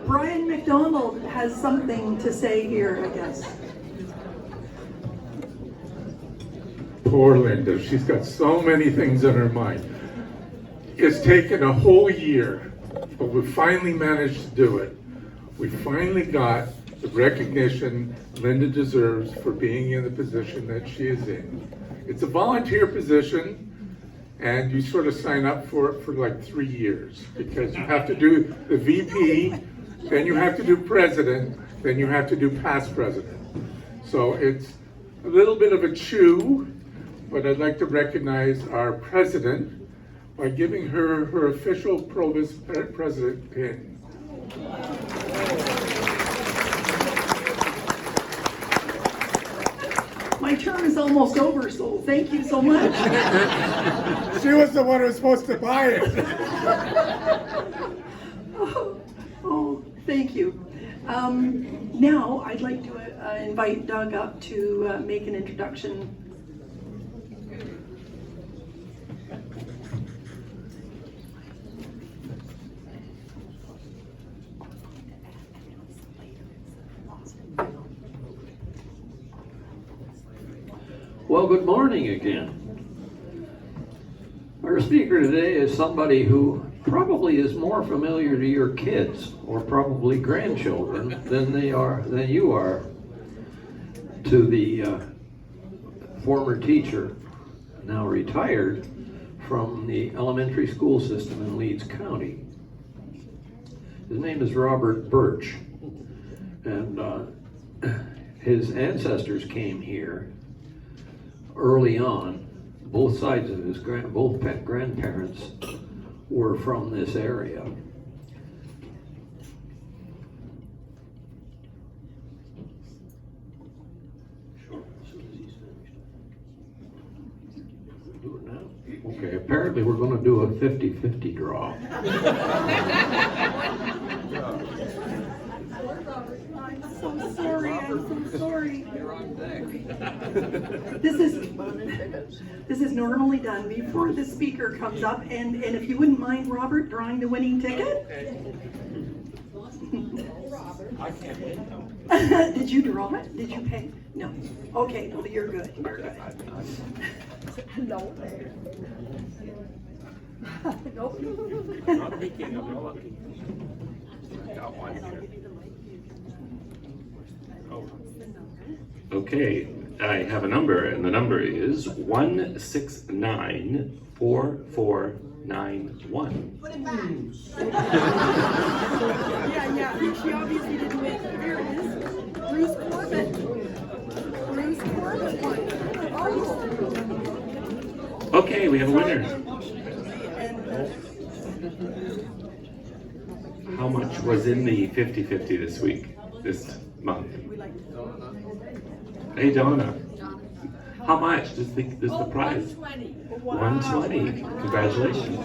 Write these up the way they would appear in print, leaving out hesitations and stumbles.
Brian McDonald has something to say here, I guess. Poor Linda, she's got so many things on her mind. It's taken a whole year, but we finally managed to do it. We finally got the recognition Linda deserves for being in the position that she is in. It's a volunteer position, and you sort of sign up for it for like 3 years, because you have to do the VP, then you have to do president, then you have to do past president. So it's a little bit of a chew, but I'd like to recognize our president by giving her her official Provost President pin. My term is almost over, so thank you so much. She was the one who was supposed to buy it. Oh, thank you. Now I'd like to invite Doug up to make an introduction. Well, good morning again. Our speaker today is somebody who probably is more familiar to your kids or probably grandchildren than you are to the former teacher, now retired, from the elementary school system in Leeds County. His name is Robert Birch, and his ancestors came here early on. Both sides of his grandparents were from this area. Do it now? Okay, apparently we're going to do a 50-50 draw. I'm so sorry, I'm so sorry. You're on deck. This is normally done before the speaker comes up, and if you wouldn't mind, Robert, drawing the winning ticket? I can't wait. Did you draw it? Did you pay? No. Okay, no, you're good, you're good. No. Nope. Not a weekend, I'll be lucky. Got one here. Okay, I have a number, and the number is 1694491. Put it back. Yeah, she obviously didn't win. There it is. Bruce Corbett. Bruce Corbett won. Oh. Okay, we have a winner. How much was in the 50-50 this week, this month? Hey, Donna. How much does the prize? 120. Congratulations.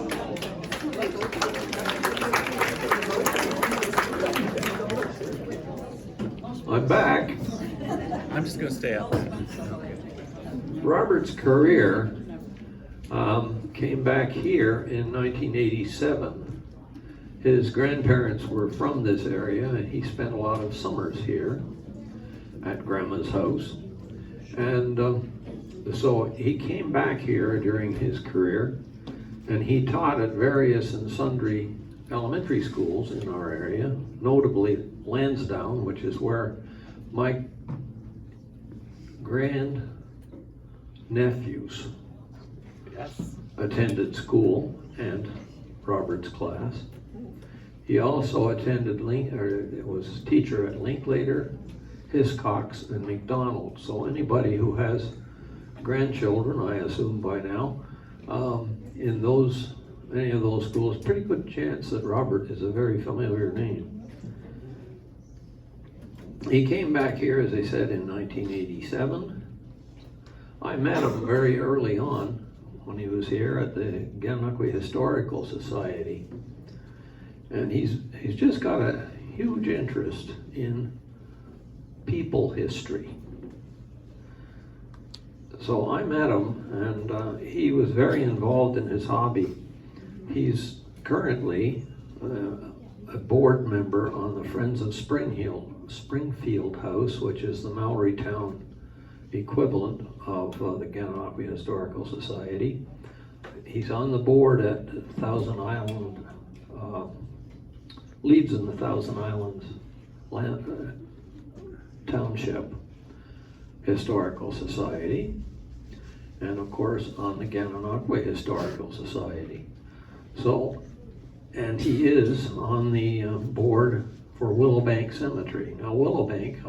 I'm back. I'm just going to stay out. Robert's career came back here in 1987. His grandparents were from this area, and he spent a lot of summers here at Grandma's house. And so he came back here during his career, and he taught at various and sundry elementary schools in our area, notably Lansdowne, which is where my grandnephews attended school and Robert's class. He also attended was teacher at Linklater, Hiscox, and McDonald. So anybody who has grandchildren, I assume by now, in any of those schools, pretty good chance that Robert is a very familiar name. He came back here, as I said, in 1987. I met him very early on when he was here at the Gananoque Historical Society. And he's just got a huge interest in people history. So I met him, and he was very involved in his hobby. He's currently a board member on the Friends of Springfield House, which is the Maori-town equivalent of the Gananoque Historical Society. He's on the board at Thousand Island, leads in the Thousand Islands Township Historical Society, and of course on the Gananoque Historical Society. So, and he is on the board for Willowbank Cemetery. Now Willowbank,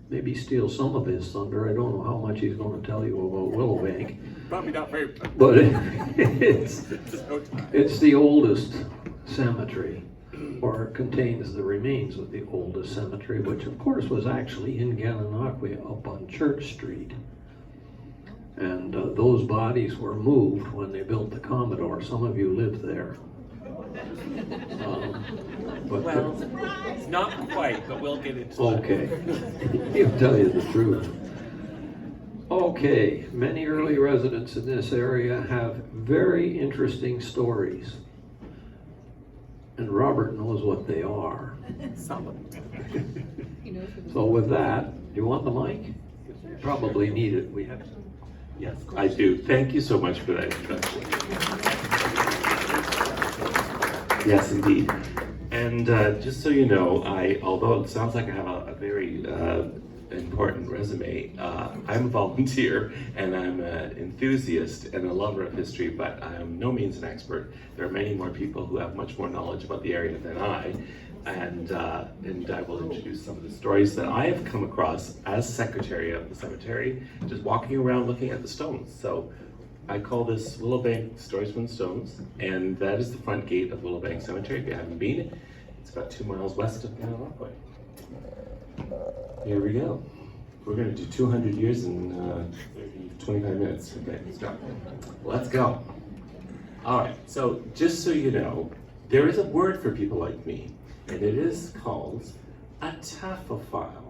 maybe steal some of his thunder. I don't know how much he's going to tell you about Willowbank. Probably not very. But it's the oldest cemetery, or contains the remains of the oldest cemetery, which of course was actually in Gananoque up on Church Street. And those bodies were moved when they built the Commodore. Some of you lived there. But Well, not quite, but we'll get into that. okay, he'll tell you the truth. Okay, many early residents in this area have very interesting stories. And Robert knows what they are. Some of them. So with that, do you want the mic? Probably need it. We have. Yes, I do. Thank you so much for that introduction. Yes, indeed. And just so you know, although it sounds like I have a very important resume, I'm a volunteer and I'm an enthusiast and a lover of history, but I am no means an expert. There are many more people who have much more knowledge about the area than I, and I will introduce some of the stories that I have come across as secretary of the cemetery, just walking around looking at the stones. So I call this Willowbank Stories from the Stones, and that is the front gate of Willowbank Cemetery. If you haven't been, it's about 2 miles west of Gananoque. Here we go. We're going to do 200 years in 25 minutes. Okay, let's go. Let's go. All right, so just so you know, there is a word for people like me, and it is called a taphophile.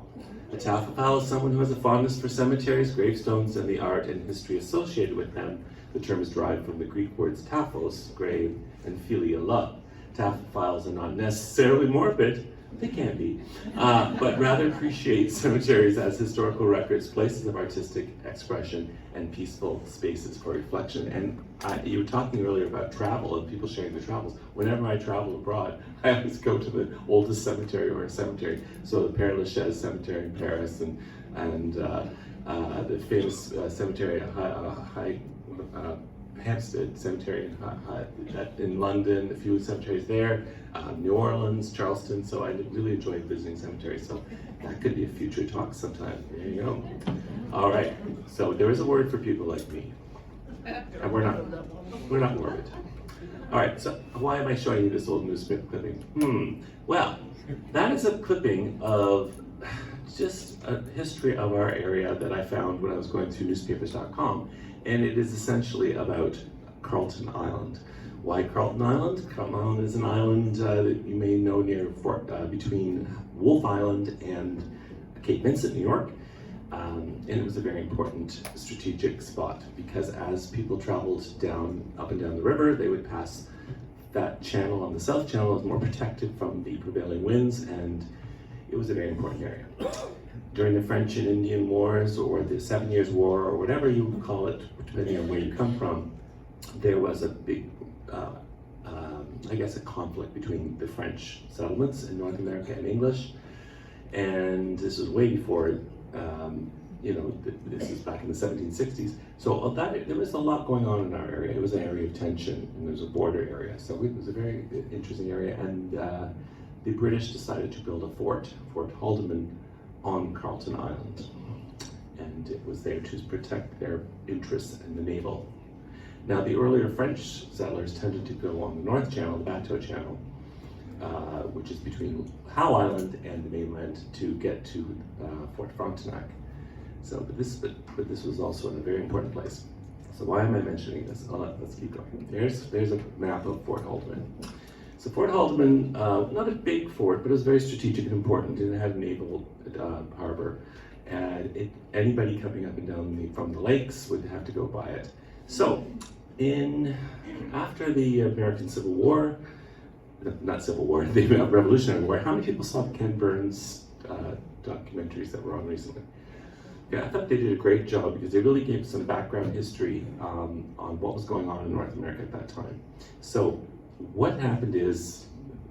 A taphophile is someone who has a fondness for cemeteries, gravestones, and the art and history associated with them. The term is derived from the Greek words taphos, grave, and philia, love. Taphophiles are not necessarily morbid, they can be, but rather appreciate cemeteries as historical records, places of artistic expression, and peaceful spaces for reflection. And you were talking earlier about travel and people sharing their travels. Whenever I travel abroad, I always go to the oldest cemetery or a cemetery. So the Père Lachaise Cemetery in Paris and the famous cemetery at Hampstead Cemetery in London, a few cemeteries there, New Orleans, Charleston, so I really enjoy visiting cemeteries, so that could be a future talk sometime. There you go. All right, so there is a word for people like me, and we're not morbid. All right, so why am I showing you this old newspaper clipping? Well, that is a clipping of just a history of our area that I found when I was going through newspapers.com. And it is essentially about Carleton Island. Why Carleton Island? Carleton Island is an island that you may know near between Wolf Island and Cape Vincent, New York. And it was a very important strategic spot because as people traveled up and down the river, they would pass that channel on the south channel. It was more protected from the prevailing winds, and it was a very important area. During the French and Indian Wars, or the 7 Years' War, or whatever you call it, depending on where you come from, there was a big, a conflict between the French settlements in North America and English. And this was way before, this is back in the 1760s. So there was a lot going on in our area. It was an area of tension, and there was a border area. So it was a very interesting area. And the British decided to build a Fort Haldimand, on Carleton Island, and it was there to protect their interests in the naval. Now, the earlier French settlers tended to go along the North Channel, the Bateau Channel, which is between Howe Island and the mainland, to get to Fort Frontenac. So, but this was also in a very important place. So why am I mentioning this? Let's keep going. There's a map of Fort Haldimand. So Fort Haldimand, not a big fort, but it was very strategic and important, and it had a naval harbor. And anybody coming up and down from the lakes would have to go by it. So, after the American Civil War, not Civil War, the Revolutionary War. How many people saw the Ken Burns documentaries that were on recently? Yeah, I thought they did a great job because they really gave some background history on what was going on in North America at that time. So what happened is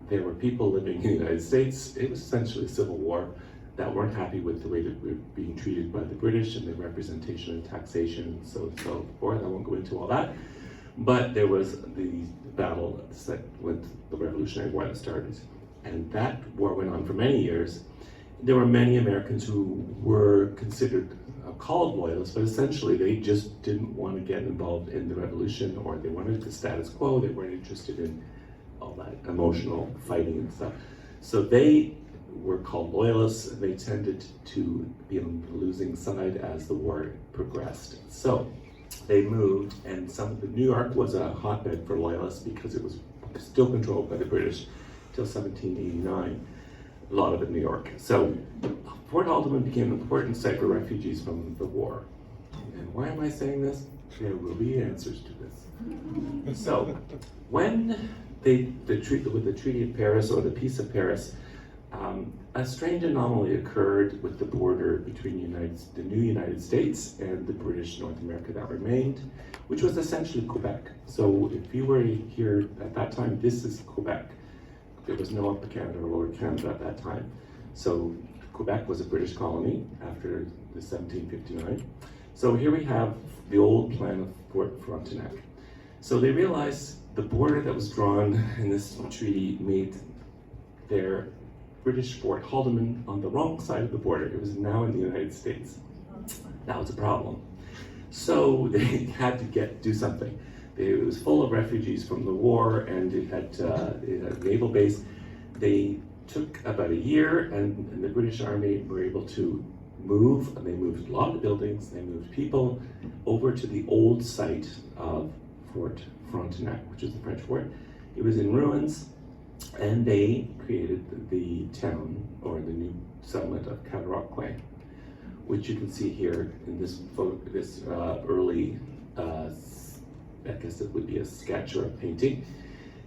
there were people living in the United States. It was essentially a civil war that weren't happy with the way that we were being treated by the British and the representation and taxation and so forth. I won't go into all that. But there was the battle with the Revolutionary War that started. And that war went on for many years. There were many Americans who were considered called loyalists, but essentially they just didn't want to get involved in the revolution, or they wanted the status quo. They weren't interested in all that emotional fighting and stuff. So they were called loyalists, and they tended to be on the losing side as the war progressed. So they moved, and New York was a hotbed for loyalists because it was still controlled by the British till 1789. A lot of it in New York. So Fort Haldimand became an important site for refugees from the war. And why am I saying this? There will be answers to this. So when with the Treaty of Paris, or the Peace of Paris, a strange anomaly occurred with the border between the new United States and the British North America that remained, which was essentially Quebec. So if you were here at that time, this is Quebec. There was no Upper Canada or Lower Canada at that time. So Quebec was a British colony after the 1759. So here we have the old plan of Fort Frontenac. So they realized the border that was drawn in this treaty made their British Fort Haldimand on the wrong side of the border. It was now in the United States. That was a problem. So they had to do something. It was full of refugees from the war, and it had a naval base. They took about a year, and the British Army were able to move. And they moved a lot of buildings, they moved people over to the old site of Fort Frontenac, which is the French fort. It was in ruins, and they created the town, or the new settlement of Cataraqui, which you can see here in this early I guess it would be a sketch or a painting.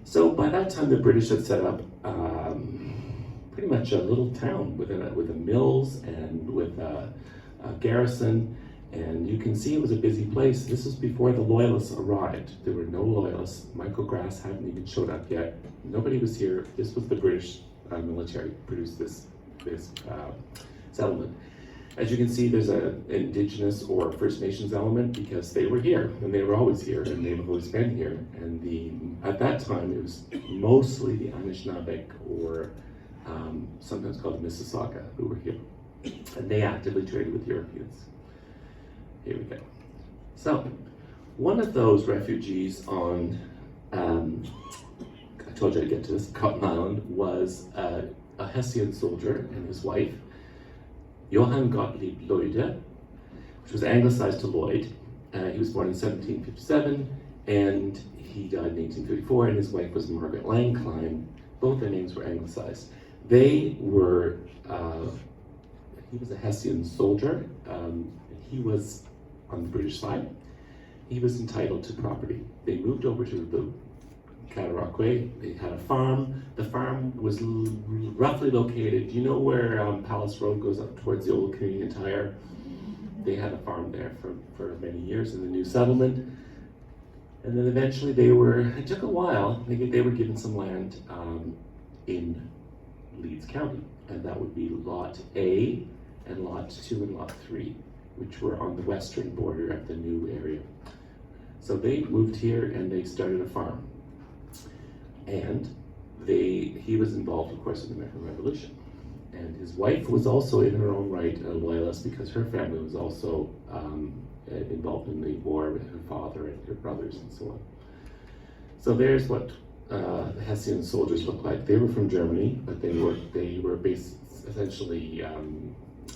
So by that time, the British had set up pretty much a little town with a mills and with a garrison, and you can see it was a busy place. This was before the Loyalists arrived. There were no Loyalists. Michael Grass hadn't even showed up yet. Nobody was here. This was the British military produced this settlement. As you can see, there's an Indigenous or First Nations element because they were here, and they were always here, and they've always been here. And at that time, it was mostly the Anishinaabe, or sometimes called the Mississauga, who were here. And they actively traded with Europeans. Here we go. So, one of those refugees on, I told you I'd get to this, Cotton Island, was a Hessian soldier and his wife, Johann Gottlieb Leude, which was anglicized to Lloyd. He was born in 1757, and he died in 1834, and his wife was Margaret Langkline. Both their names were anglicized. They were, he was a Hessian soldier. He was on the British side. He was entitled to property. They moved over to the Cataraqui. They had a farm. The farm was roughly located, you know where Palace Road goes up towards the old Canadian Tire? They had a farm there for many years in the new settlement. And then eventually it took a while, they were given some land in Leeds County. And that would be Lot A and Lot 2 and Lot 3, which were on the western border of the new area. So they moved here and they started a farm. And he was involved, of course, in the American Revolution. And his wife was also, in her own right, a loyalist because her family was also involved in the war with her father and her brothers and so on. So there's what the Hessian soldiers looked like. They were from Germany, but they were based essentially,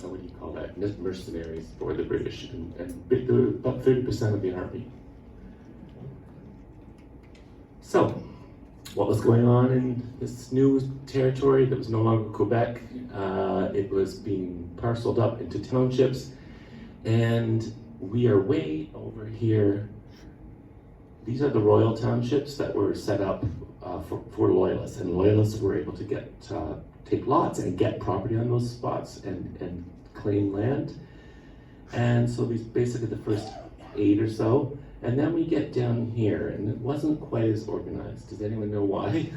what do you call that, mercenaries for the British, and they were about 30% of the army. So, what was going on in this new territory that was no longer Quebec? It was being parceled up into townships, and we are way over here. These are the royal townships that were set up for loyalists, and loyalists were able to take lots and get property on those spots and claim land. And so these basically the first 8 or so, and then we get down here, and it wasn't quite as organized. Does anyone know why?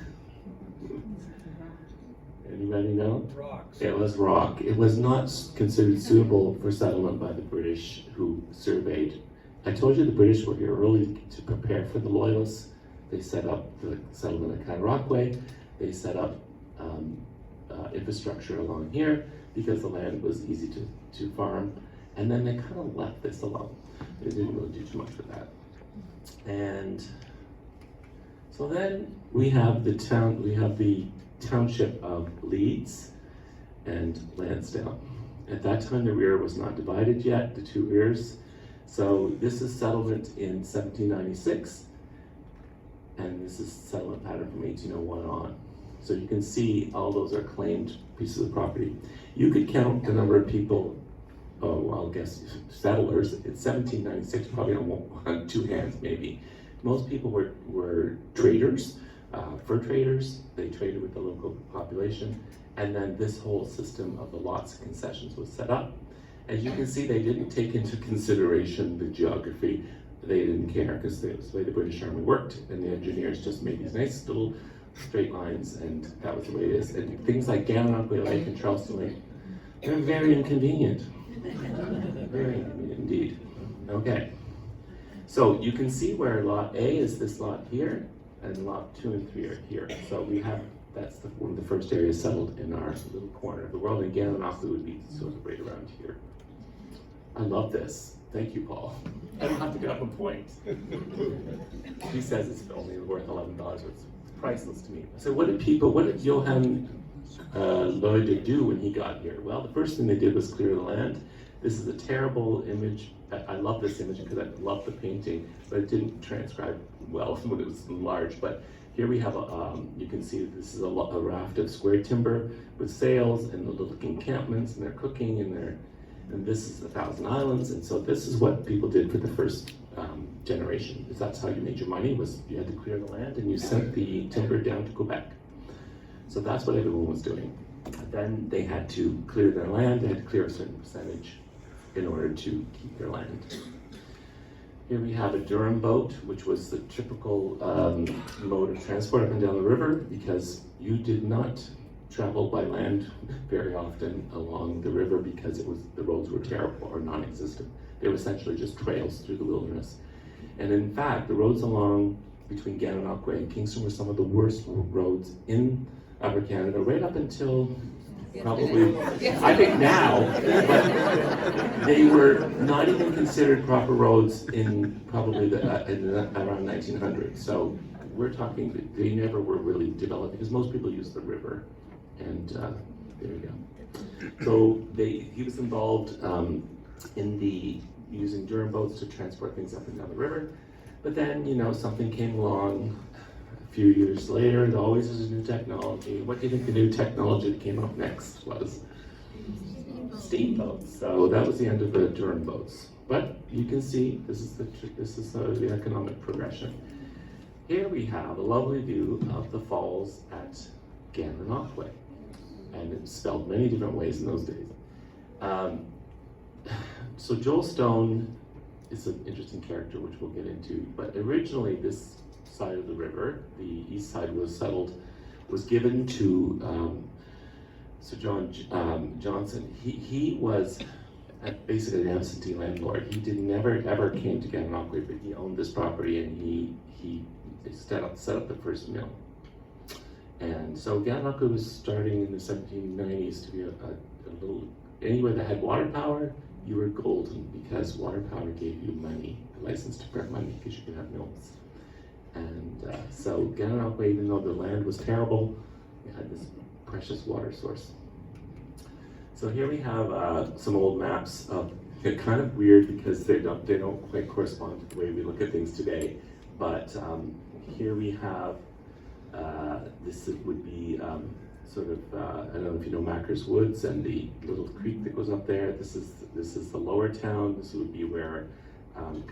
Anybody know? Rocks. It was rock. It was not considered suitable for settlement by the British who surveyed. I told you the British were here early to prepare for the Loyalists. They set up the settlement at Kairaqwe. They set up infrastructure along here because the land was easy to farm. And then they kind of left this alone. They didn't really do too much with that. And so then we have the township of Leeds and Lansdowne. At that time, the rear was not divided yet, the 2 rears. So this is settlement in 1796, and this is settlement pattern from 1801 on. So you can see all those are claimed pieces of property. You could count the number of people, I'll guess settlers, in 1796, probably on 2 hands maybe. Most people were traders, fur traders. They traded with the local population, and then this whole system of the lots and concessions was set up. As you can see, they didn't take into consideration the geography. They didn't care because that was the way the British Army worked, and the engineers just made these nice little straight lines, and that was the way it is. And things like Gananoque Lake and Charleston Lake, they're very inconvenient. Very inconvenient indeed. Okay. So you can see where lot A is this lot here, and lot 2 and 3 are here. So we have, that's one of the first areas settled in our little corner of the world, and Gananoque would be sort of right around here. I love this. Thank you, Paul. I don't have to get up a point. He says it's only worth $11, it's priceless to me. So what did Johann Loide do when he got here? Well, the first thing they did was clear the land. This is a terrible image. I love this image because I love the painting, but it didn't transcribe well when it was large. But here we have you can see this is a raft of square timber with sails and the little encampments, and they're cooking, and this is the Thousand Islands. And so this is what people did for the first generation. That's how you made your money, was you had to clear the land and you sent the timber down to Quebec. So that's what everyone was doing. Then they had to clear their land, they had to clear a certain percentage in order to keep their land. Here we have a Durham boat, which was the typical mode of transport up and down the river, because you did not travel by land very often along the river because the roads were terrible or non-existent. They were essentially just trails through the wilderness. And in fact, the roads along between Gananoque and Kingston were some of the worst roads in Upper Canada, right up until probably, I think now, but they were not even considered proper roads in probably around 1900. So we're talking, they never were really developed because most people use the river, and there you go. So he was involved in using Durham boats to transport things up and down the river. But then, something came along a few years later. There always is a new technology. What do you think the new technology that came up next was? Steamboats. So that was the end of the Durham boats. But you can see this is the economic progression. Here we have a lovely view of the falls at Gananoque, and it's spelled many different ways in those days. So Joel Stone is an interesting character, which we'll get into. But originally, this side of the river, the east side, was given to Sir John Johnson. He was basically an absentee landlord. He never ever came to Gananoque, but he owned this property, and he set up the first mill. And so Gananoque was starting in the 1790s to be a little, anywhere that had water power, you were golden, because water power gave you money, a license to print money, because you could have mills. And so Gananoque, even though the land was terrible, it had this precious water source. So here we have some old maps. They're kind of weird because they don't quite correspond to the way we look at things today. But here we have, this would be sort of, I don't know if you know Macker's Woods and the little creek that goes up there. This is the lower town. This would be where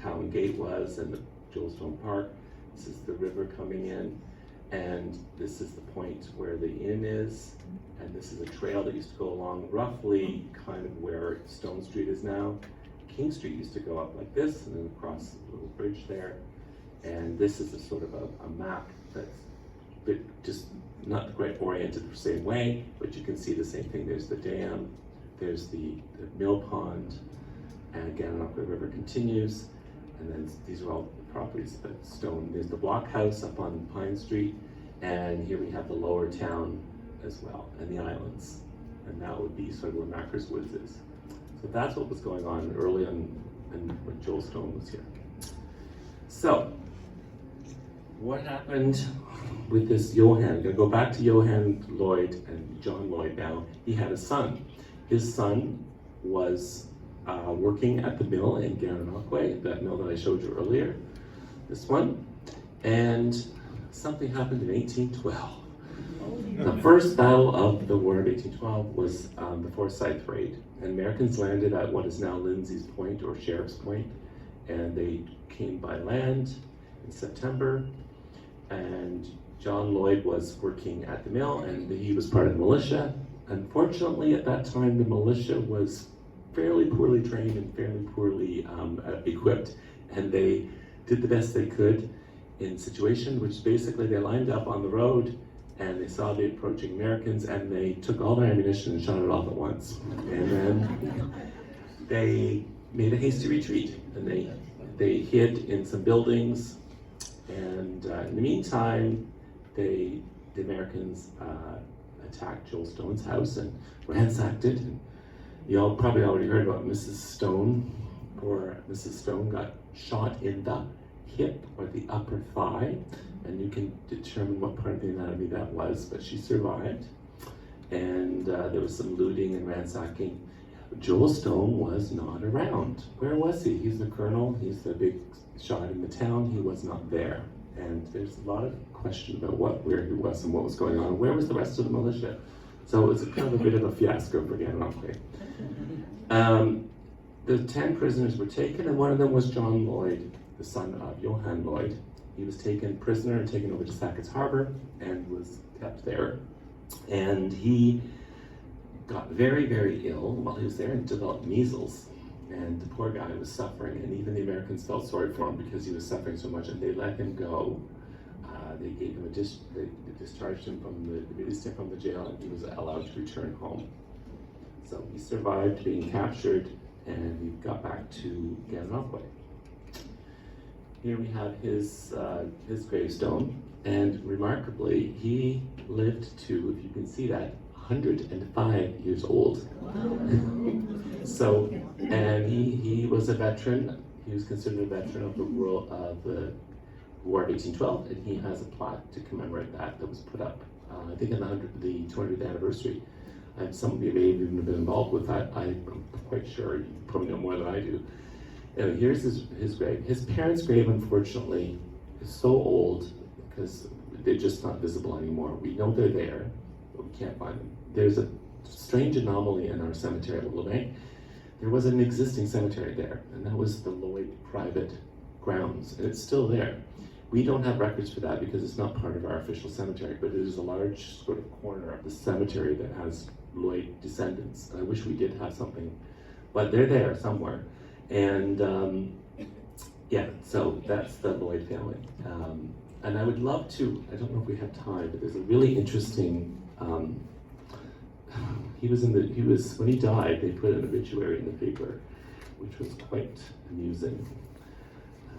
Cowan Gate was, and the Joel Stone Park. This is the river coming in. And this is the point where the inn is, and this is a trail that used to go along roughly kind of where Stone Street is now. King Street used to go up like this and then across the little bridge there. And this is a sort of a map that's just not quite oriented the same way, but you can see the same thing. There's the dam, there's the mill pond, and Gananoque River continues, and then these are all properties but stone. There's the block house up on Pine Street, and here we have the lower town as well, and the islands. And that would be sort of where Macker's Woods is. So that's what was going on early on when Joel Stone was here. So, what happened with this Johann? I'm gonna go back to Johann Lloyd and John Lloyd now. He had a son. His son was working at the mill in Gananoque, that mill that I showed you earlier, this one. And something happened in 1812. The first battle of the war of 1812 was the Forsyth Raid. And Americans landed at what is now Lindsay's Point or Sheriff's Point. And they came by land in September. And John Lloyd was working at the mill, and he was part of the militia. Unfortunately, at that time, the militia was fairly poorly trained and fairly poorly equipped, and they did the best they could in situation, which basically they lined up on the road, and they saw the approaching Americans, and they took all their ammunition and shot it off at once. And then they made a hasty retreat, and they hid in some buildings. And in the meantime, the Americans attacked Joel Stone's house and ransacked it. And you all probably already heard about Mrs. Stone. Poor Mrs. Stone got shot in the hip or the upper thigh, and you can determine what part of the anatomy that was, but she survived. And there was some looting and ransacking. Joel Stone was not around. Where was he? He's the colonel, he's the big shot in the town. He was not there. And there's a lot of question about where he was and what was going on. Where was the rest of the militia? So it was kind of a bit of a fiasco for Gananoque. The 10 prisoners were taken, and one of them was John Lloyd, the son of Johann Lloyd. He was taken prisoner and taken over to Sackett's Harbor and was kept there. And he got very, very ill while he was there and developed measles. And the poor guy was suffering, and even the Americans felt sorry for him because he was suffering so much, and they let him go. They gave him they discharged him released him from the jail, and he was allowed to return home. So he survived being captured, and he got back to Gananoque. Here we have his gravestone, and remarkably, he lived to, if you can see that, 105 years old. So, and he was a veteran. He was considered a veteran of the War of 1812, and he has a plaque to commemorate that was put up, I think on the 200th anniversary. And some of you may even have been involved with that. I'm quite sure. You probably know more than I do. And here's his grave. His parents' grave, unfortunately, is so old because they're just not visible anymore. We know they're there, but we can't find them. There's a strange anomaly in our cemetery at Willowbank. There was an existing cemetery there, and that was the Lloyd private grounds, and it's still there. We don't have records for that because it's not part of our official cemetery, but it is a large sort of corner of the cemetery that has Lloyd descendants. I wish we did have something, but they're there somewhere. And yeah, so that's the Lloyd family. And I would love to, I don't know if we have time, but there's a really interesting, when he died, they put an obituary in the paper, which was quite amusing.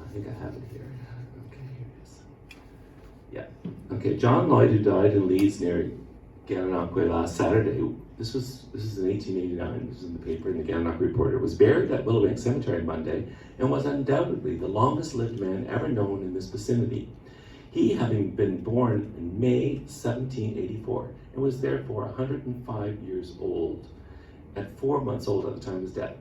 I think I have it here. Okay, here it is. Yeah. Okay, John Lloyd, who died in Leeds near Gananoque last Saturday. This is in 1889. This is in the paper in the Gananoque Reporter. Was buried at Willowbank Cemetery Monday and was undoubtedly the longest-lived man ever known in this vicinity. He, having been born in May 1784, and was therefore 105 years old, at 4 months old at the time of his death.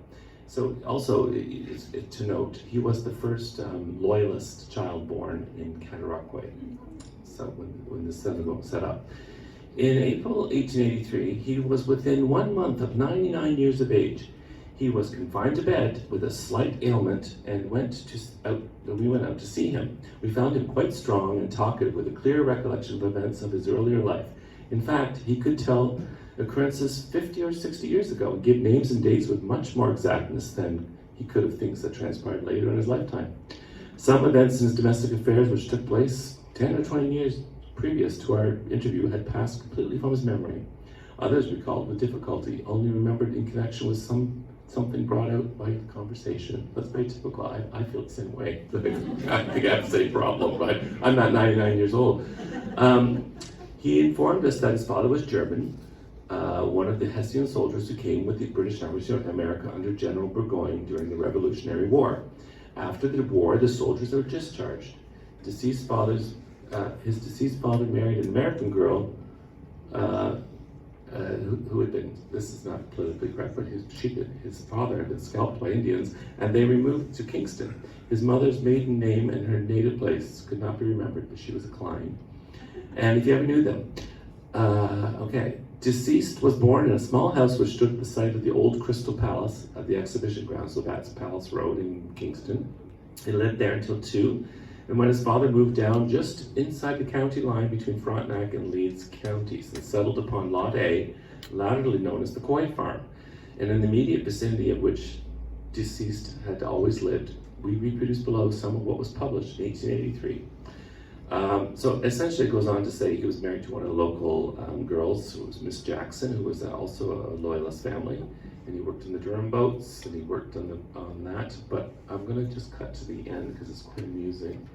So also to note, he was the first loyalist child born in Cataraqui. So when the synagogue was set up. In April 1883, he was within 1 month of 99 years of age. He was confined to bed with a slight ailment and we went out to see him. We found him quite strong and talkative with a clear recollection of events of his earlier life. In fact, he could tell occurrences 50 or 60 years ago and give names and dates with much more exactness than he could of things that transpired later in his lifetime. Some events in his domestic affairs which took place 10 or 20 years previous to our interview had passed completely from his memory. Others recalled with difficulty, only remembered in connection with something brought out by the conversation. That's very typical. I feel the same way. I think I have the same problem, but I'm not 99 years old. He informed us that his father was German, one of the Hessian soldiers who came with the British Army to America under General Burgoyne during the Revolutionary War. After the war, the soldiers were discharged. His deceased father married an American girl who had been, this is not politically correct, but his father had been scalped by Indians, and they removed to Kingston. His mother's maiden name and her native place could not be remembered, but she was a Klein. And if you ever knew them, deceased was born in a small house which stood at the site of the old Crystal Palace at the exhibition ground, so that's Palace Road in Kingston. He lived there until 2, and when his father moved down just inside the county line between Frontenac and Leeds counties and settled upon Lot A, latterly known as the Coy Farm, and in the immediate vicinity of which deceased had always lived, we reproduce below some of what was published in 1883. So essentially it goes on to say he was married to one of the local girls, who was Miss Jackson, who was also a loyalist family, and he worked in the Durham boats, and he worked on that, but I'm going to just cut to the end because it's quite amusing.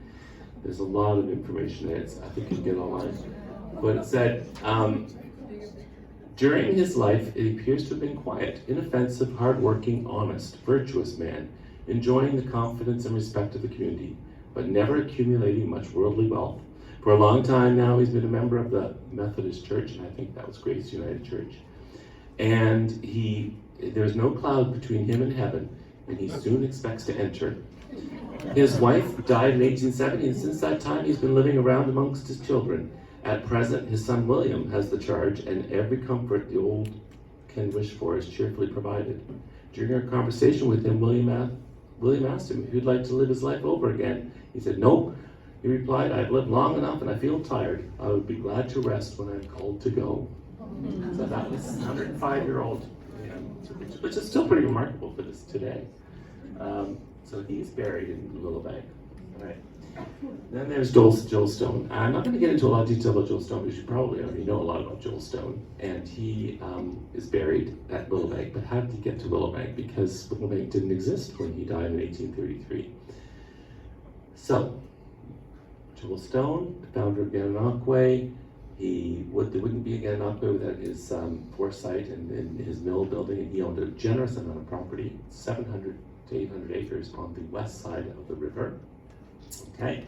There's a lot of information in it, I think you can get online. But it said, during his life, it appears to have been quiet, inoffensive, hardworking, honest, virtuous man, enjoying the confidence and respect of the community, but never accumulating much worldly wealth. For a long time now, he's been a member of the Methodist Church, and I think that was Grace United Church. And there's no cloud between him and heaven, and he soon expects to enter. His wife died in 1870, and since that time, he's been living around amongst his children. At present, his son William has the charge, and every comfort the old can wish for is cheerfully provided. During our conversation with him, William asked him if he'd like to live his life over again. He said, "No." He replied, "I've lived long enough and I feel tired. I would be glad to rest when I'm called to go." So that was 105-year-old, which is still pretty remarkable for this today. So he's buried in Littlebank. All right. Then there's Joel Stone. I'm not going to get into a lot of detail about Joel Stone because you probably already know a lot about Joel Stone. And he is buried at Littlebank. But how did he get to Littlebank? Because Littlebank didn't exist when he died in 1833. So, Joel Stone, the founder of Gananoque, there wouldn't be a Gananoque without his foresight and his mill building, and he owned a generous amount of property, 700 to 800 acres on the west side of the river. Okay,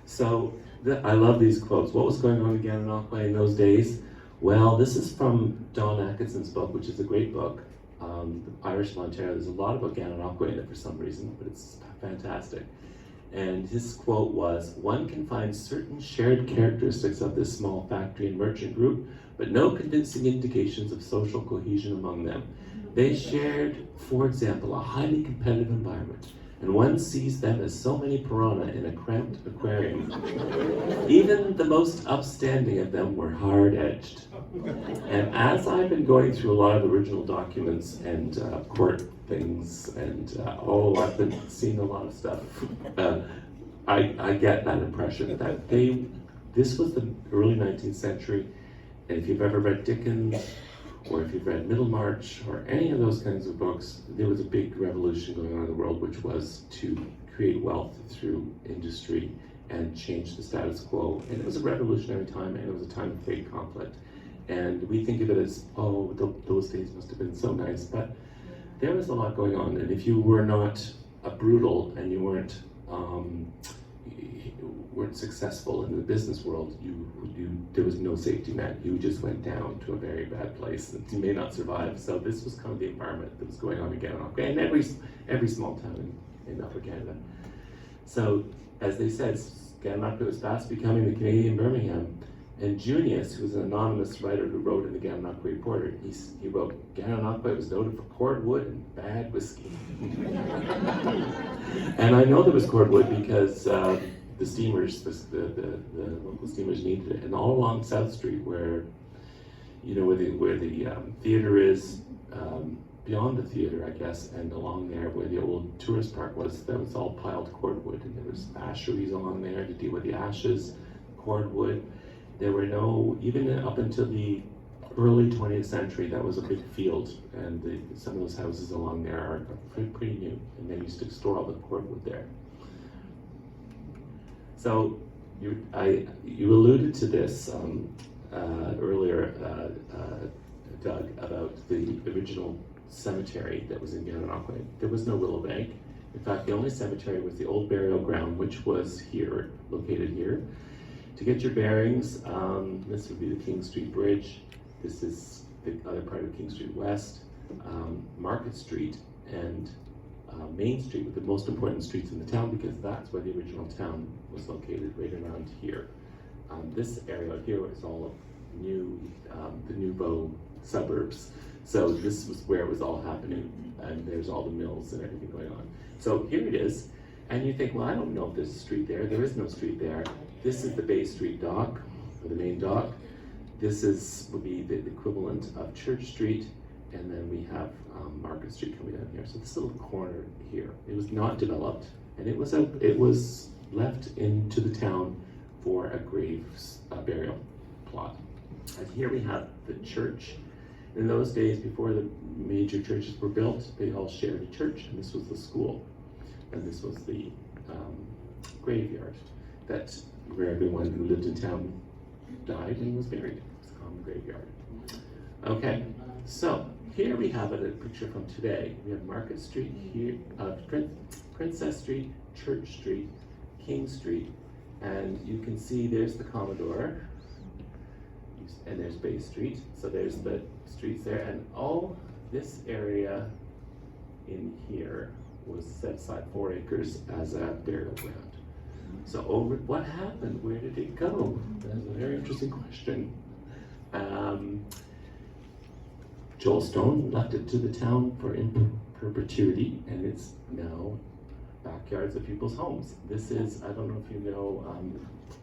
so I love these quotes. What was going on in Gananoque in those days? Well, this is from Don Atkinson's book, which is a great book, The Irish of Ontario. There's a lot about Gananoque in it for some reason, but it's fantastic. And his quote was, "One can find certain shared characteristics of this small factory and merchant group, but no convincing indications of social cohesion among them. They shared, for example, a highly competitive environment, and one sees them as so many piranha in a cramped aquarium. Even the most upstanding of them were hard-edged." And as I've been going through a lot of original documents and court things, and I've been seeing a lot of stuff, I get that impression that this was the early 19th century, and if you've ever read Dickens, or if you've read Middlemarch, or any of those kinds of books, there was a big revolution going on in the world, which was to create wealth through industry and change the status quo. And it was a revolutionary time, and it was a time of great conflict. And we think of it as, oh, those days must have been so nice, but there was a lot going on. And if you were not a brutal and you weren't successful in the business world, there was no safety net. You just went down to a very bad place and you may not survive. So this was kind of the environment that was going on in Gananoque and every small town in Upper Canada. So as they said, Gananoque was fast becoming the Canadian Birmingham, And Junius, who was an anonymous writer who wrote in the Gananoque Reporter, he wrote, Gananoque was noted for cordwood and bad whiskey. And I know there was cordwood because the steamers, the local steamers needed it. And all along South Street, where the theater is, beyond the theater, I guess, and along there where the old tourist park was, that was all piled cordwood, and there was asheries along there to deal with the ashes, cordwood. There were no, even up until the early 20th century, that was a big field, and some of those houses along there are pretty new, and they used to store all the cordwood there. So you alluded to this earlier, Doug, about the original cemetery that was in Gananoque. There was no Willowbank. In fact, the only cemetery was the old burial ground, which was here, located here. To get your bearings, this would be the King Street Bridge. This is the other part of King Street West, Market Street, and Main Street were the most important streets in the town because that's where the original town was located, right around here. This area here is all of the Nouveau suburbs. So this was where it was all happening, and there's all the mills and everything going on. So here it is, and you think, well, I don't know if there's a street there. There is no street there. This is the Bay Street dock, or the main dock. This would be the equivalent of Church Street, and then we have Market Street coming down here. So this little corner here, it was not developed, and it was left into the town for a burial plot. And here we have the church. In those days, before the major churches were built, they all shared a church, and this was the school, and this was the graveyard where everyone who lived in town died and was buried. It was a common graveyard. Okay, so here we have a picture from today. We have Market Street here, Princess Street, Church Street, King Street, and you can see there's the Commodore, and there's Bay Street. So there's the streets there, and all this area in here was set aside 4 acres as a burial ground. So what happened? Where did it go? That's a very interesting question. Joel Stone left it to the town for in perpetuity, and it's now backyards of people's homes. This is, I don't know if you know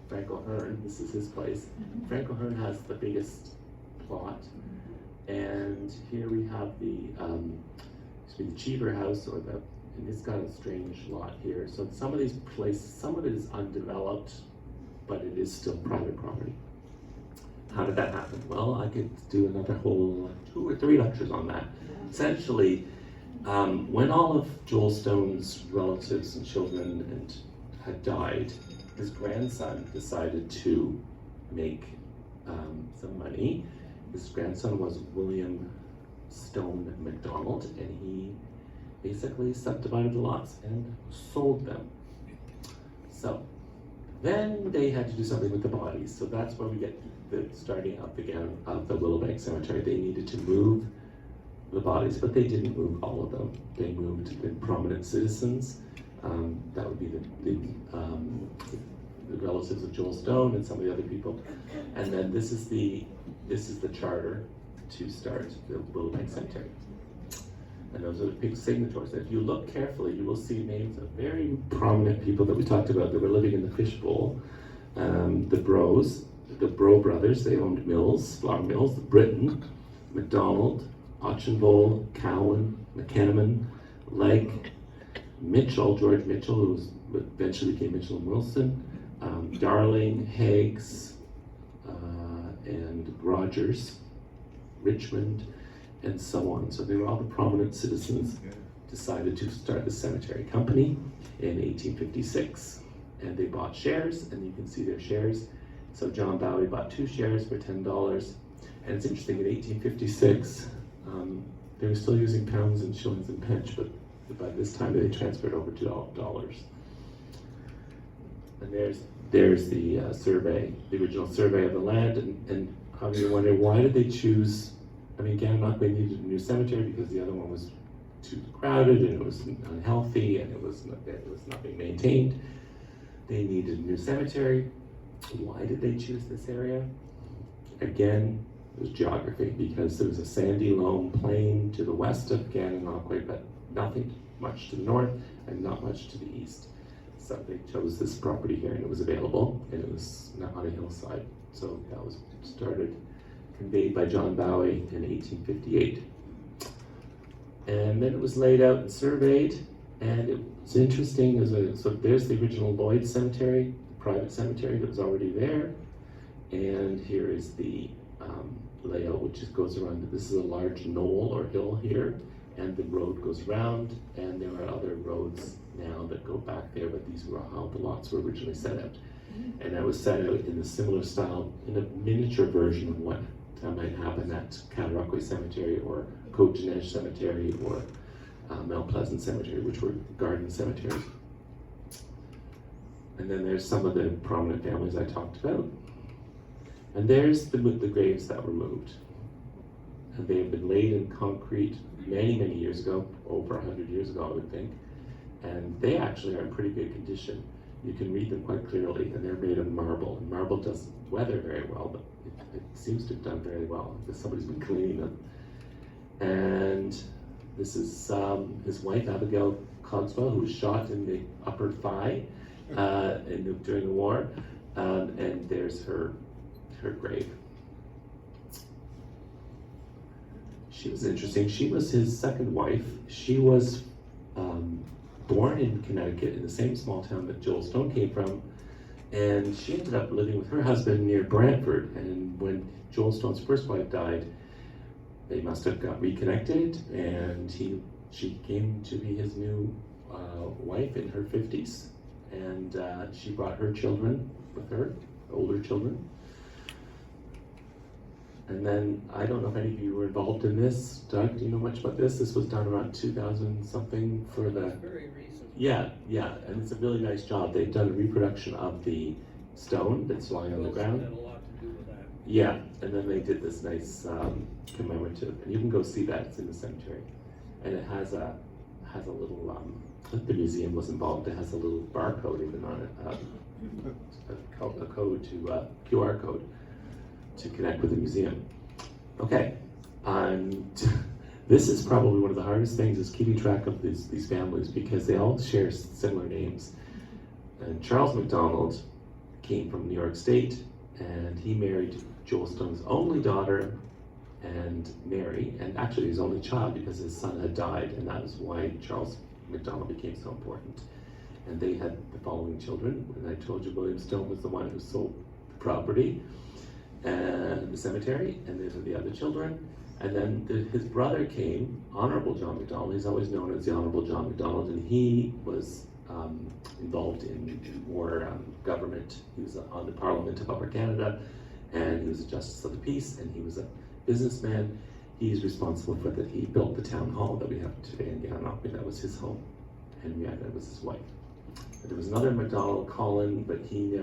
Frank O'Hearn, this is his place. Frank O'Hearn has the biggest plot, and here we have the Cheever House, and it's got a strange lot here. So some of these places, some of it is undeveloped, but it is still private property. How did that happen? Well, I could do another whole 2 or 3 lectures on that. Essentially, when all of Joel Stone's relatives and children had died, his grandson decided to make some money. His grandson was William Stone McDonald, and he basically subdivided the lots and sold them. So then they had to do something with the bodies. So that's where we get the starting up again of the Willowbank Cemetery. They needed to move the bodies, but they didn't move all of them. They moved the prominent citizens. That would be the relatives of Joel Stone and some of the other people. And then this is the charter to start the Willowbank Cemetery. And those are the big signatories. If you look carefully, you will see names of very prominent people that we talked about that were living in the fishbowl. The Bro brothers, they owned mills, flour mills. Britton, McDonald, Auchinville, Cowan, McKenaman, Legg, Mitchell, George Mitchell, who eventually became Mitchell and Wilson, Darling, Higgs, and Rogers, Richmond, and so on. So they were all the prominent citizens decided to start the cemetery company in 1856. And they bought shares, and you can see their shares. So John Bowie bought 2 shares for $10. And it's interesting, in 1856, they were still using pounds and shillings and pence, but by this time they transferred over to dollars. And there's the survey, the original survey of the land, and probably you're wondering, why did they choose, Gananoque needed a new cemetery because the other one was too crowded and it was unhealthy and it was not being maintained. They needed a new cemetery. Why did they choose this area? again, it was geography, because there was a sandy loam plain to the west of Gananoque, but nothing much to the north and not much to the east. So they chose this property here, and it was available, and it was not on a hillside. So that was conveyed by John Bowie in 1858. And then it was laid out and surveyed, and it was interesting. So there's the original Lloyd Cemetery, private cemetery that was already there. And here is the layout, which just goes around. This is a large knoll or hill here, and the road goes around, and there are other roads now that go back there, but these were how the lots were originally set out. And that was set out in a similar style, in a miniature version of what might happen at Cataraqui Cemetery or Côte-de-Neige Cemetery or Mount Pleasant Cemetery, which were garden cemeteries. And then there's some of the prominent families I talked about. And there's the graves that were moved. And they have been laid in concrete many, many years ago, over 100 years ago, I would think. And they actually are in pretty good condition. You can read them quite clearly, and they're made of marble. And marble doesn't weather very well, but it seems to have done very well, because somebody's been cleaning them. And this is his wife, Abigail Cogswell, who was shot in the upper thigh during the war. And there's her grave. She was interesting. She was his second wife. She was born in Connecticut, in the same small town that Joel Stone came from, and she ended up living with her husband near Brantford. And when Joel Stone's first wife died, they must have got reconnected, and she came to be his new wife in her 50s, and she brought her children with her, older children. And then, I don't know if any of you were involved in this. Doug, do you know much about this? This was done around 2000 something for the... Very recent. Yeah, and it's a really nice job. They've done a reproduction of the stone that's lying on the ground. Had a lot to do with that. Yeah, and then they did this nice commemorative, and you can go see that. It's in the cemetery, and it has a little. The museum was involved. It has a little barcode even on it, a code to QR code to connect with the museum. Okay, this is probably one of the hardest things, is keeping track of these families, because they all share similar names. And Charles McDonald came from New York State, and he married Joel Stone's only daughter, and Mary, and actually his only child, because his son had died, and that was why Charles McDonald became so important. And they had the following children, and I told you William Stone was the one who sold the property and the cemetery, and these are the other children. And then his brother came, Honorable John McDonald. He's always known as the Honorable John McDonald, and he was involved in more government. He was on the Parliament of Upper Canada, and he was a Justice of the Peace, and he was a businessman. He's responsible for that. He built the town hall that we have today in Gananoque. That was his home. Henrietta was his wife. And there was another McDonald, Colin, but he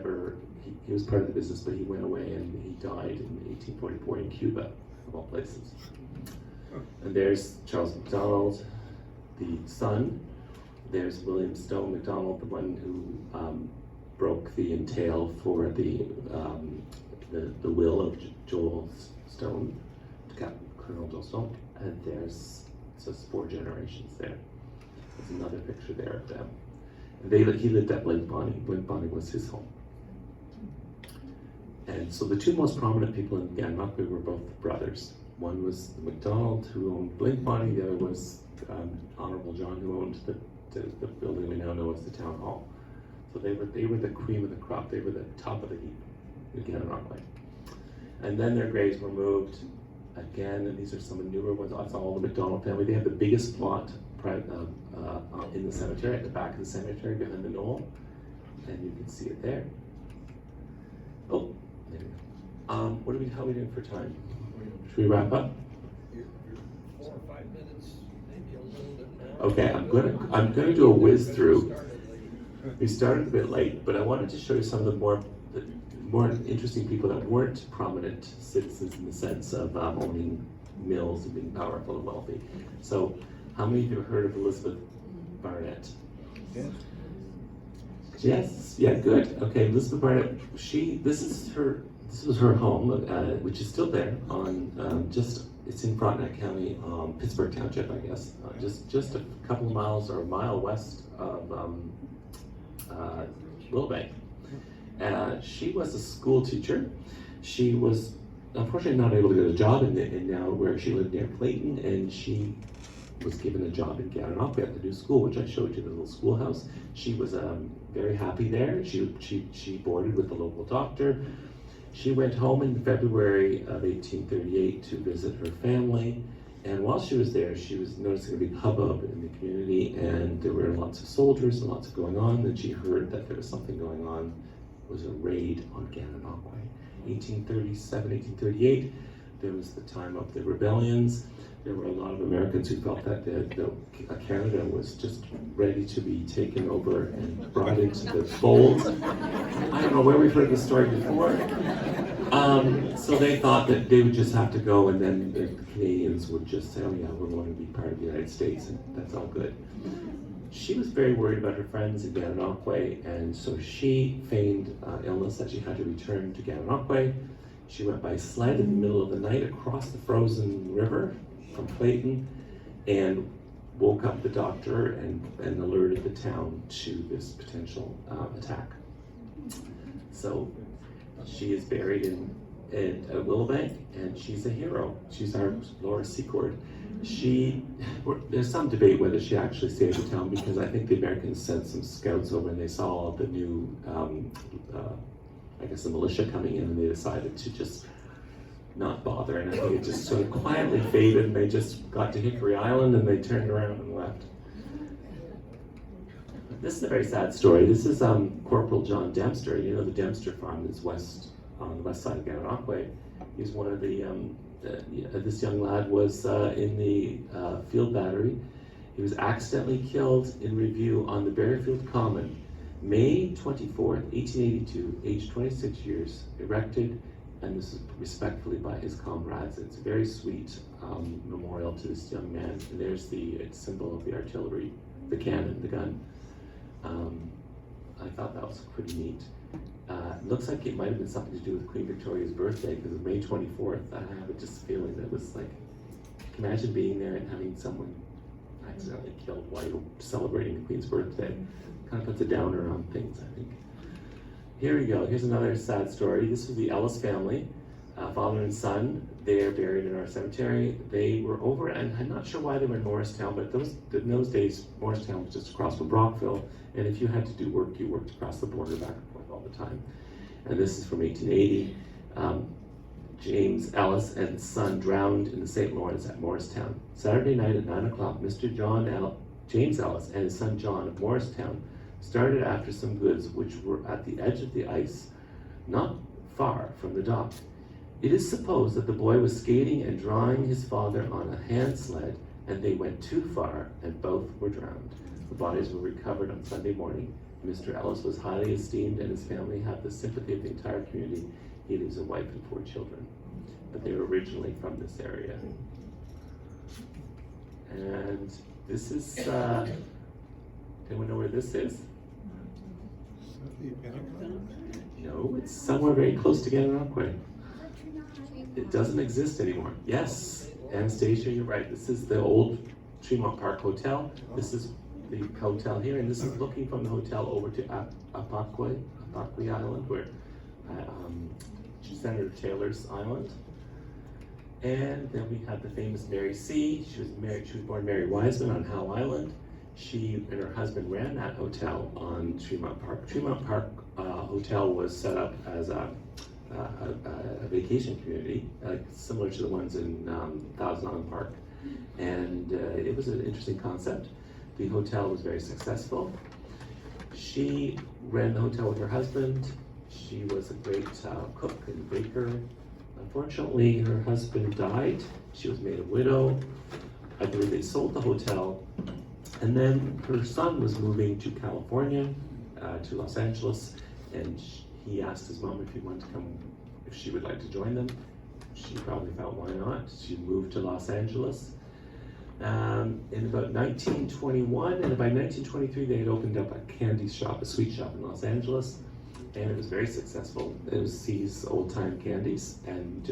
was part of the business, but he went away and he died in 1844 in Cuba, of all places. And there's Charles McDonald, the son. There's William Stone McDonald, the one who broke the entail for the will of Joel Stone, Colonel Joel Stone. And there's 4 generations there. There's another picture there of them. And he lived at Blake Bonnie. Blake Bonnie was his home. And so the 2 most prominent people in Gananoque were both brothers. One was McDonald, who owned Blake Bonnie. The other was Honorable John, who owned the building we now know as the town hall. So they were the cream of the crop. They were the top of the heap in Gananoque. And then their graves were moved again, and these are some of the newer ones. That's all the McDonald family. They have the biggest plot in the cemetery, at the back of the cemetery, behind the knoll, and you can see it there. Oh, there we go. How are we doing for time? Should we wrap up? You're 4 or 5 minutes, maybe a little bit more. Okay, I'm gonna do a whiz through. We started a bit late, but I wanted to show you some of the more interesting people that weren't prominent citizens in the sense of owning mills and being powerful and wealthy. So, how many of you have heard of Elizabeth Barnett? Yes, yeah, good. Okay, Elizabeth Barnett, this is this was her home, which is still there on it's in Frontenac County, Pittsburgh Township, I guess, just a couple of miles or a mile west of Willowbank. She was a school teacher. She was unfortunately not able to get a job in now where she lived near Clayton, and she was given a job in Gananoque at the new school, which I showed you, the little schoolhouse. She was very happy there. She boarded with the local doctor. She went home in February of 1838 to visit her family, and while she was there, she was noticing a big hubbub in the community, and there were lots of soldiers and lots of going on. Then she heard that there was something going on. It was a raid on Gananoque. 1837, 1838, there was the time of the rebellions. There were a lot of Americans who felt that Canada was just ready to be taken over and brought into the fold. I don't know where we've heard this story before. So they thought that they would just have to go, and then the Canadians would just say, oh yeah, we're going to be part of the United States, and that's all good. She was very worried about her friends in Gananoque, and so she feigned illness that she had to return to Gananoque. She went by sled in the middle of the night across the frozen river from Clayton and woke up the doctor and alerted the town to this potential attack. So she is buried in Willowbank, and she's a hero. She's our Laura Secord. There's some debate whether she actually saved the town, because I think the Americans sent some scouts over and they saw all the new, I guess the militia coming in, and they decided to just not bother, and I think it just sort of quietly faded, and they just got to Hickory Island and they turned around and left. This is a very sad story. This is Corporal John Dempster. You know the Dempster farm that's on the west side of Gananoque. He's one of the, this young lad was in the field battery. He was accidentally killed in review on the Berryfield Common, May 24th, 1882, aged 26 years, erected, and this is respectfully by his comrades. It's a very sweet memorial to this young man. And there's the symbol of the artillery, the cannon, the gun. I thought that was pretty neat. Looks like it might have been something to do with Queen Victoria's birthday, because it's May 24th. I have just a feeling that it was like, imagine being there and having someone accidentally killed while you're celebrating the Queen's birthday. Kind of puts a downer on things, I think. Here we go. Here's another sad story. This was the Ellis family, father and son. They are buried in our cemetery. They were over, and I'm not sure why they were in Morristown, but in those days, Morristown was just across from Brockville, and if you had to do work, you worked across the border back and forth all the time. And this is from 1880. James Ellis and son drowned in the St. Lawrence at Morristown. Saturday night at 9 o'clock, Mr. James Ellis and his son John of Morristown started after some goods which were at the edge of the ice, not far from the dock. It is supposed that the boy was skating and drawing his father on a hand sled, and they went too far, and both were drowned. The bodies were recovered on Sunday morning. Mr. Ellis was highly esteemed, and his family had the sympathy of the entire community. He leaves a wife and 4 children, but they were originally from this area. And this is, anyone know where this is? No, it's somewhere very close to Gananoque. It doesn't exist anymore. Yes, Anastasia, you're right. This is the old Tremont Park Hotel. This is the hotel here, and this is looking from the hotel over to Apakwe Island, where Senator Taylor's island. And then we have the famous Mary C. She was born Mary Wiseman on Howe Island. She and her husband ran that hotel on Tremont Park. Tremont Park Hotel was set up as a vacation community, similar to the ones in Thousand Island Park. And it was an interesting concept. The hotel was very successful. She ran the hotel with her husband. She was a great cook and baker. Unfortunately, her husband died. She was made a widow. I believe they sold the hotel. And then her son was moving to California, to Los Angeles, and he asked his mom if he wanted to come, if she would like to join them. She probably thought, why not? She moved to Los Angeles. In about 1921, and by 1923 they had opened up a candy shop, a sweet shop in Los Angeles. and it was very successful. It was C's Old Time Candies, and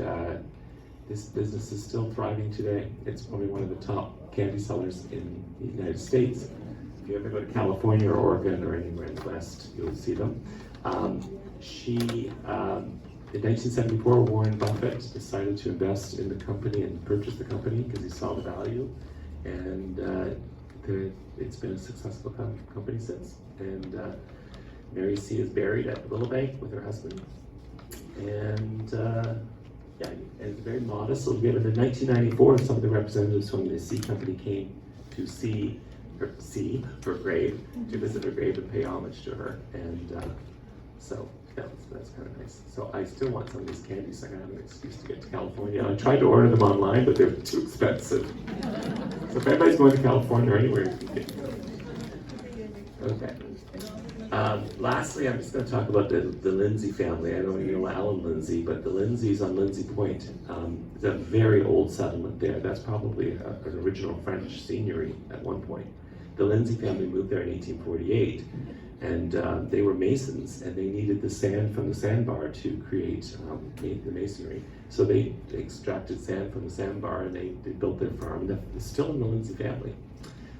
this business is still thriving today. It's probably one of the top candy sellers in the United States. If you ever go to California or Oregon or anywhere in the West, you'll see them. In 1974, Warren Buffett decided to invest in the company and purchase the company because he saw the value, and it's been a successful company since. And Mary C. is buried at Willowbank with her husband, and yeah, and it's a very modest little given. In 1994, some of the representatives from the C Company came to see her grave, to visit her grave and pay homage to her, and so that's kind of nice. So I still want some of these candies so I can have an excuse to get to California. I tried to order them online, but they're too expensive. So if anybody's going to California or anywhere, you can get them. Okay. Lastly, I'm just going to talk about the Lindsay family. I don't know if you know Alan Lindsay, but the Lindsays on Lindsay Point, it's a very old settlement there. That's probably an original French seigneury at one point. The Lindsay family moved there in 1848, and they were masons, and they needed the sand from the sandbar to create the masonry. So they extracted sand from the sandbar, and they built their farm. It's still in the Lindsay family.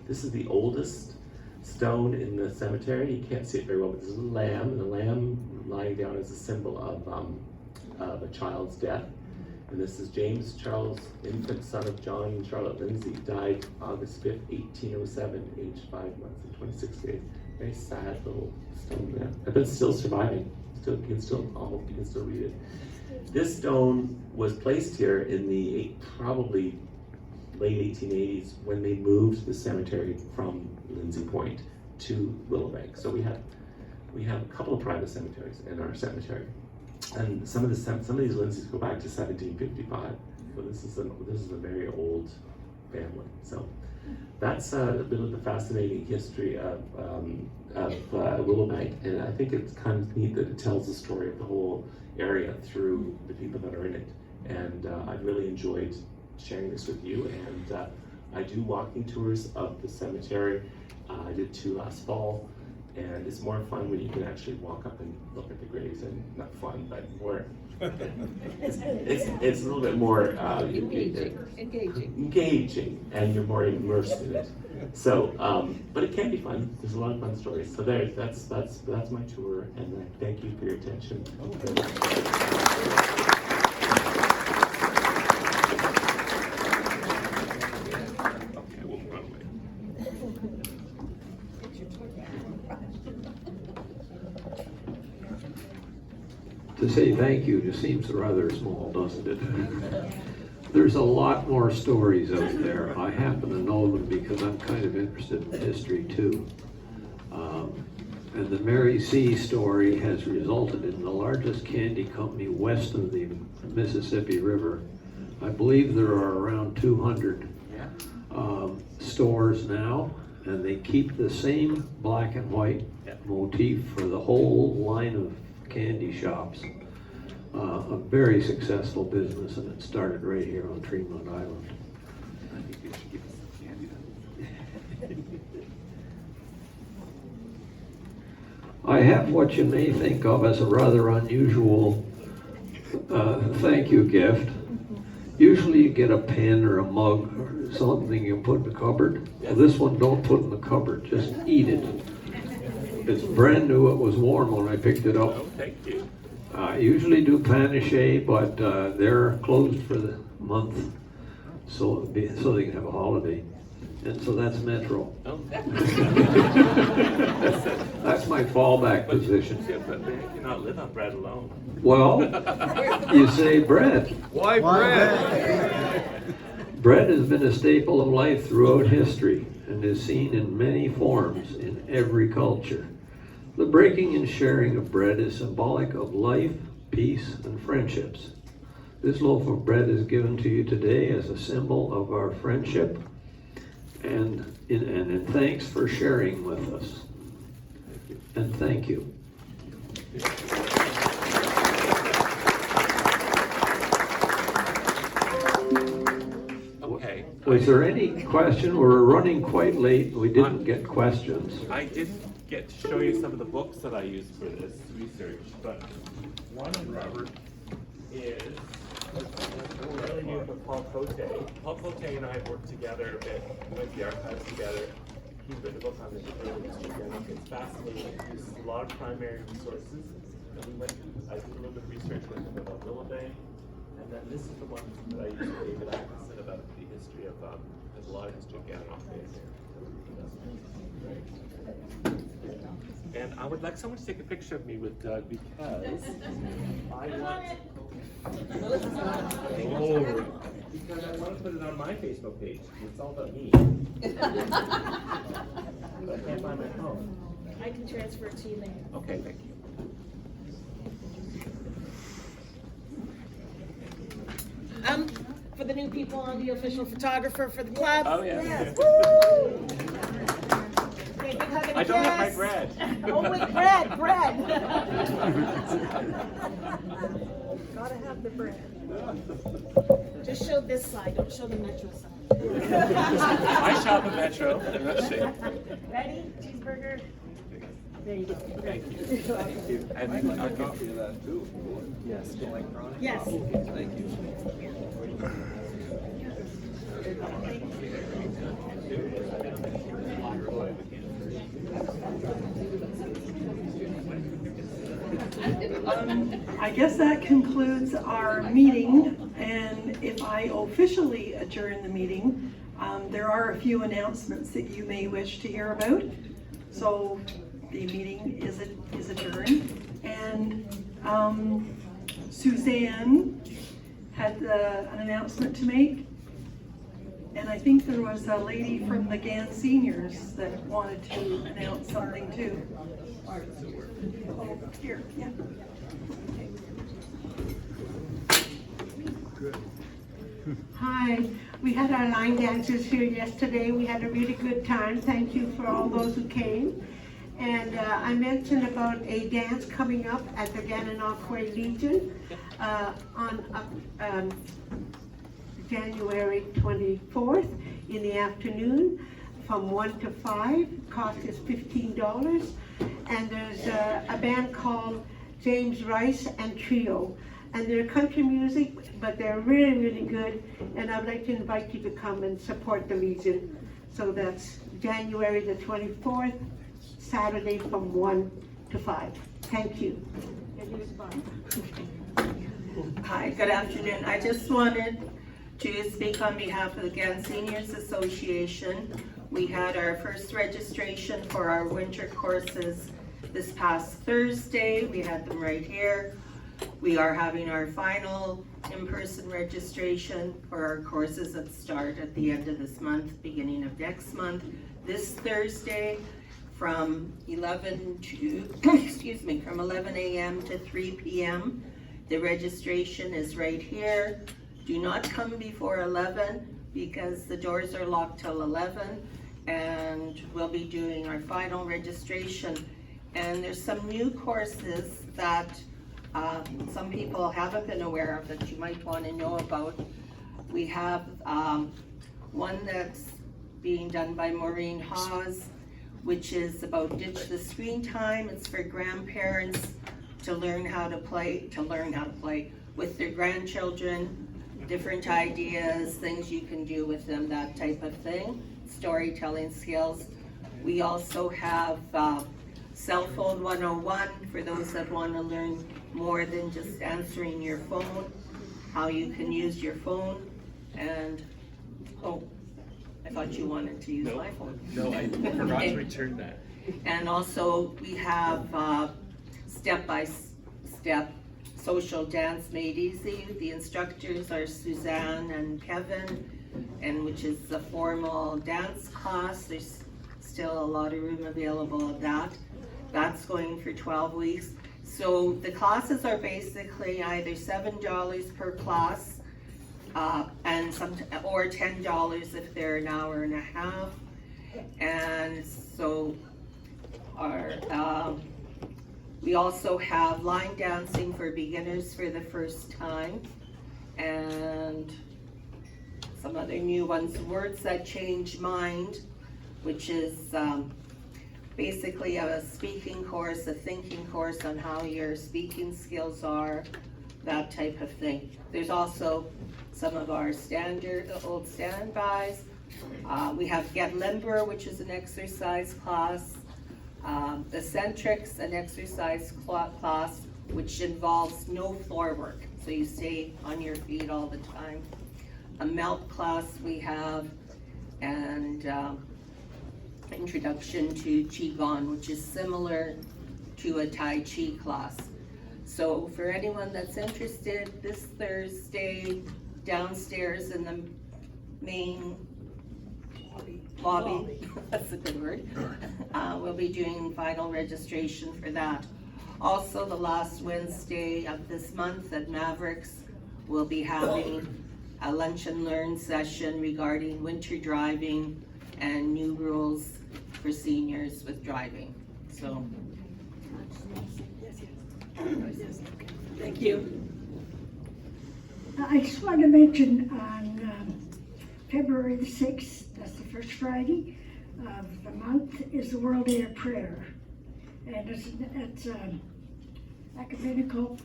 This is the oldest stone in the cemetery. You can't see it very well, but there's a lamb, and the lamb lying down is a symbol of a child's death. And this is James Charles, infant son of John and Charlotte Lindsay, died August 5th, 1807, aged 5 months and 26 days. Very sad little stone there, but it's still surviving. You can still read it. This stone was placed here in the probably late 1880s when they moved the cemetery from Lindsay Point to Willowbank. So we have a couple of private cemeteries in our cemetery, and some of these Lindsays go back to 1755. So this is a very old family. So that's a bit of the fascinating history of Willowbank, and I think it's kind of neat that it tells the story of the whole area through the people that are in it. And I've really enjoyed sharing this with you, and I do walking tours of the cemetery. I did 2 last fall, and it's more fun when you can actually walk up and look at the graves, and not fun, but more it's a little bit more engaging, and you're more immersed in it. So but it can be fun. There's a lot of fun stories. So that's my tour, and I thank you for your attention. To say thank you just seems rather small, doesn't it? There's a lot more stories out there. I happen to know them because I'm kind of interested in history too. And the Mary C. story has resulted in the largest candy company west of the Mississippi River. I believe there are around 200 stores now, and they keep the same black and white motif for the whole line of candy shops. A very successful business, and it started right here on Tremont Island. I think you should give us some candy then. I have what you may think of as a rather unusual thank you gift. Usually you get a pen or a mug or something you put in the cupboard. Well, this one don't put in the cupboard, just eat it. It's brand new, it was warm when I picked it up. Oh, thank you. I usually do Panache, but they're closed for the month, so they can have a holiday. And so that's Metro. Oh. That's my fallback position. Yeah, but they cannot live on bread alone. Well, you say bread. Why bread? Bread has been a staple of life throughout history and is seen in many forms in every culture. The breaking and sharing of bread is symbolic of life, peace, and friendships. This loaf of bread is given to you today as a symbol of our friendship and in thanks for sharing with us. And thank you. Okay. Was there any question? We're running quite late. We didn't get questions. I didn't get to show you some of the books that I use for this research, but one of them is a really new book called Cote. Paul Cote and I have worked together a bit, we went to the archives together. He's written a book on the Imperial History Journal. It's fascinating. It uses a lot of primary resources. And I did a little bit of research with him about Willowbank. And then this is the one that I used with David Atkinson about the history of, there's a lot of history of Gananoque Bay. And I would like someone to take a picture of me with Doug because I want because I want to put it on my Facebook page. It's all about me. But I can't find my phone. I can transfer it to you later. Okay, thank you. For the new people, I'm the official photographer for the club. Oh, yeah. Yes. Okay, big hug and a I don't have my kiss. bread. Oh, wait, bread. Gotta have the bread. Just show this side, don't show the Metro side. I shop at Metro. Ready? Cheeseburger? There you go. Thank you. Thank you. And I'll copy of that too. Yes. Yes. Thank you. I guess that concludes our meeting, and if I officially adjourn the meeting, there are a few announcements that you may wish to hear about. So the meeting is adjourned, and Suzanne had an announcement to make, and I think there was a lady from the GAN seniors that wanted to announce something too. Oh, here, yeah. Hi, we had our line dancers here yesterday. We had a really good time. Thank you for all those who came. And I mentioned about a dance coming up at the Gananoque Legion on January 24th in the afternoon from 1 to 5. Cost is $15. And there's a band called James Rice and Trio. And they're country music, but they're really, really good. And I'd like to invite you to come and support the Legion. So that's January the 24th, Saturday from 1 to 5. Thank you. And here's Bob. Hi, good afternoon. I just wanted to speak on behalf of the GAN Seniors Association. We had our first registration for our winter courses this past Thursday. We had them right here. We are having our final in-person registration for our courses that start at the end of this month, beginning of next month. This Thursday from 11 a.m. to 3 p.m. The registration is right here. Do not come before 11 because the doors are locked till 11, and we'll be doing our final registration. And there's some new courses that some people haven't been aware of that you might want to know about. We have one that's being done by Maureen Hawes, which is about Ditch the Screen Time. It's for grandparents to learn how to play with their grandchildren, different ideas, things you can do with them, that type of thing, storytelling skills. We also have Cell Phone 101 for those that want to learn more than just answering your phone, how you can use your phone. And oh, I thought you wanted to use my phone. No, I forgot to return that. And also we have step-by-step social dance made easy. The instructors are Suzanne and Kevin, and which is the formal dance class. There's still a lot of room available of that. That's going for 12 weeks. So the classes are basically either $7 per class, or $10 if they're an hour and a half. And so we also have line dancing for beginners for the first time, and some other new ones, Words That Change Mind, which is basically a speaking course, a thinking course on how your speaking skills are, that type of thing. There's also some of our standard, old standbys. We have Get Limber, which is an exercise class. Eccentrics, an exercise class, which involves no floor work. So you stay on your feet all the time. A melt class we have, and introduction to Qigong, which is similar to a Tai Chi class. So for anyone that's interested, this Thursday, downstairs in the main lobby, that's a good word, we'll be doing final registration for that. Also, the last Wednesday of this month at Mavericks, we'll be having a lunch and learn session regarding winter driving and new rules for seniors with driving. So, Thank you. I just want to mention on February the 6th, that's the first Friday of the month, is the World Day of Prayer. And it's an ecumenical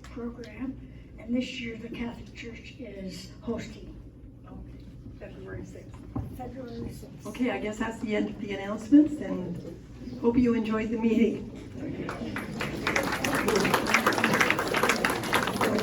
program, and this year the Catholic Church is hosting. February 6th. February 6th. Okay, I guess that's the end of the announcements, and hope you enjoyed the meeting.